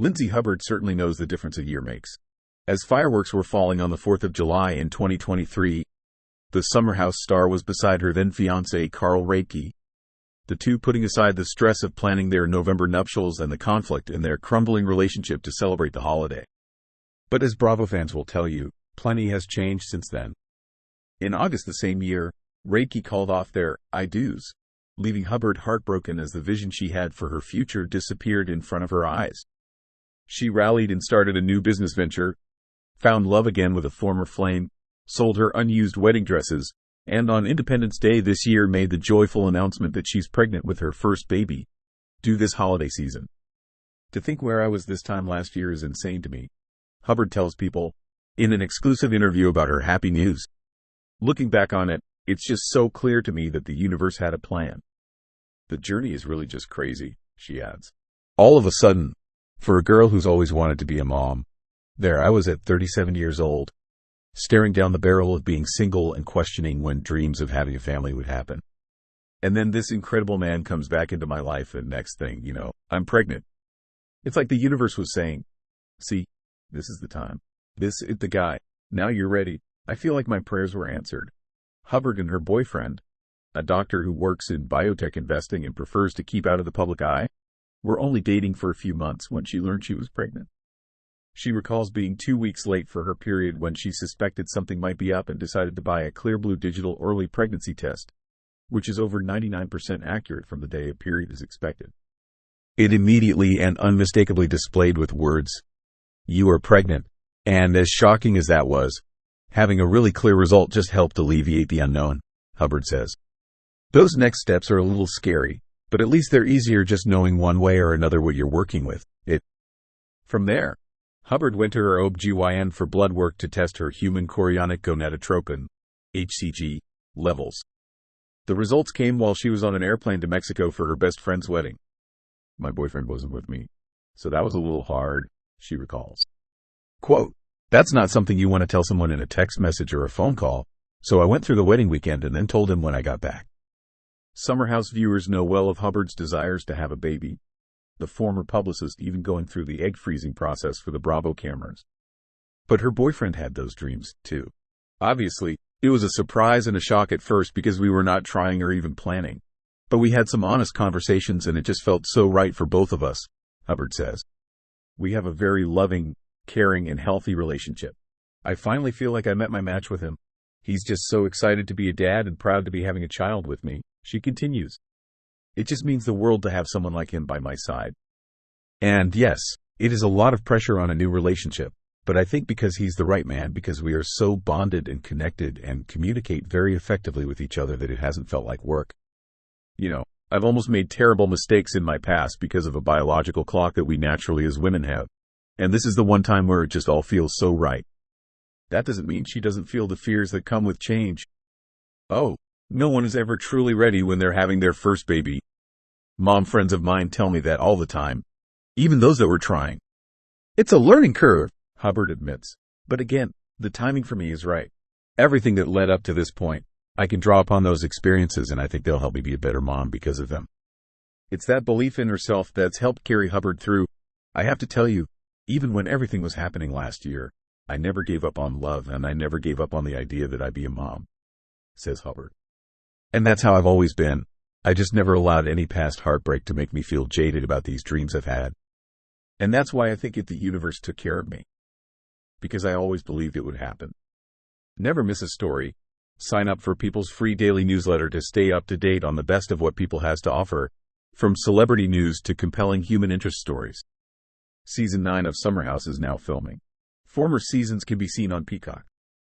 Lindsay Hubbard certainly knows the difference a year makes. As fireworks were falling on the 4th of July in 2023, the Summer House star was beside her then-fiancé Carl Reiki, the two putting aside the stress of planning their November nuptials and the conflict in their crumbling relationship to celebrate the holiday. But as Bravo fans will tell you, plenty has changed since then. In August the same year, Reiki called off their I do's, leaving Hubbard heartbroken as the vision she had for her future disappeared in front of her eyes. She rallied and started a new business venture, found love again with a former flame, sold her unused wedding dresses, and on Independence Day this year made the joyful announcement that she's pregnant with her first baby, due this holiday season. To think where I was this time last year is insane to me, Hubbard tells People in an exclusive interview about her happy news. Looking back on it, it's just so clear to me that the universe had a plan. The journey is really just crazy, she adds. All of a sudden, for a girl who's always wanted to be a mom, there I was at 37 years old, staring down the barrel of being single and questioning when dreams of having a family would happen. And then this incredible man comes back into my life and next thing you know, I'm pregnant. It's like the universe was saying, see, this is the time. This is the guy. Now you're ready. I feel like my prayers were answered. Hubbard and her boyfriend, a doctor who works in biotech investing and prefers to keep out of the public eye, were only dating for a few months when she learned she was pregnant. She recalls being 2 weeks late for her period when she suspected something might be up and decided to buy a Clearblue digital early pregnancy test, which is over 99% accurate from the day a period is expected. It immediately and unmistakably displayed with words, "You are pregnant," and as shocking as that was, having a really clear result just helped alleviate the unknown, Hubbard says. Those next steps are a little scary, but at least they're easier just knowing one way or another what you're working with. From there, Hubbard went to her OB/GYN for blood work to test her human chorionic gonadotropin, HCG, levels. The results came while she was on an airplane to Mexico for her best friend's wedding. My boyfriend wasn't with me, so that was a little hard, she recalls. Quote, "That's not something you want to tell someone in a text message or a phone call, so I went through the wedding weekend and then told him when I got back." Summer House viewers know well of Hubbard's desires to have a baby, the former publicist even going through the egg freezing process for the Bravo cameras. But her boyfriend had those dreams, too. Obviously, it was a surprise and a shock at first because we were not trying or even planning. But we had some honest conversations and it just felt so right for both of us, Hubbard says. We have a very loving, caring, and healthy relationship. I finally feel like I met my match with him. He's just so excited to be a dad and proud to be having a child with me, she continues. It just means the world to have someone like him by my side. And yes, it is a lot of pressure on a new relationship, but I think because he's the right man, because we are so bonded and connected and communicate very effectively with each other that it hasn't felt like work. You know, I've almost made terrible mistakes in my past because of a biological clock that we naturally as women have. And this is the one time where it just all feels so right. That doesn't mean she doesn't feel the fears that come with change. Oh, no one is ever truly ready when they're having their first baby. Mom friends of mine tell me that all the time, even those that were trying. It's a learning curve, Hubbard admits. But again, the timing for me is right. Everything that led up to this point, I can draw upon those experiences and I think they'll help me be a better mom because of them. It's that belief in herself that's helped carry Hubbard through. I have to tell you, even when everything was happening last year, I never gave up on love and I never gave up on the idea that I'd be a mom, says Hubbard. And that's how I've always been. I just never allowed any past heartbreak to make me feel jaded about these dreams I've had. And that's why I think the universe took care of me. Because I always believed it would happen. Never miss a story. Sign up for People's free daily newsletter to stay up to date on the best of what People has to offer, from celebrity news to compelling human interest stories. Season 9 of Summer House is now filming. Former seasons can be seen on Peacock.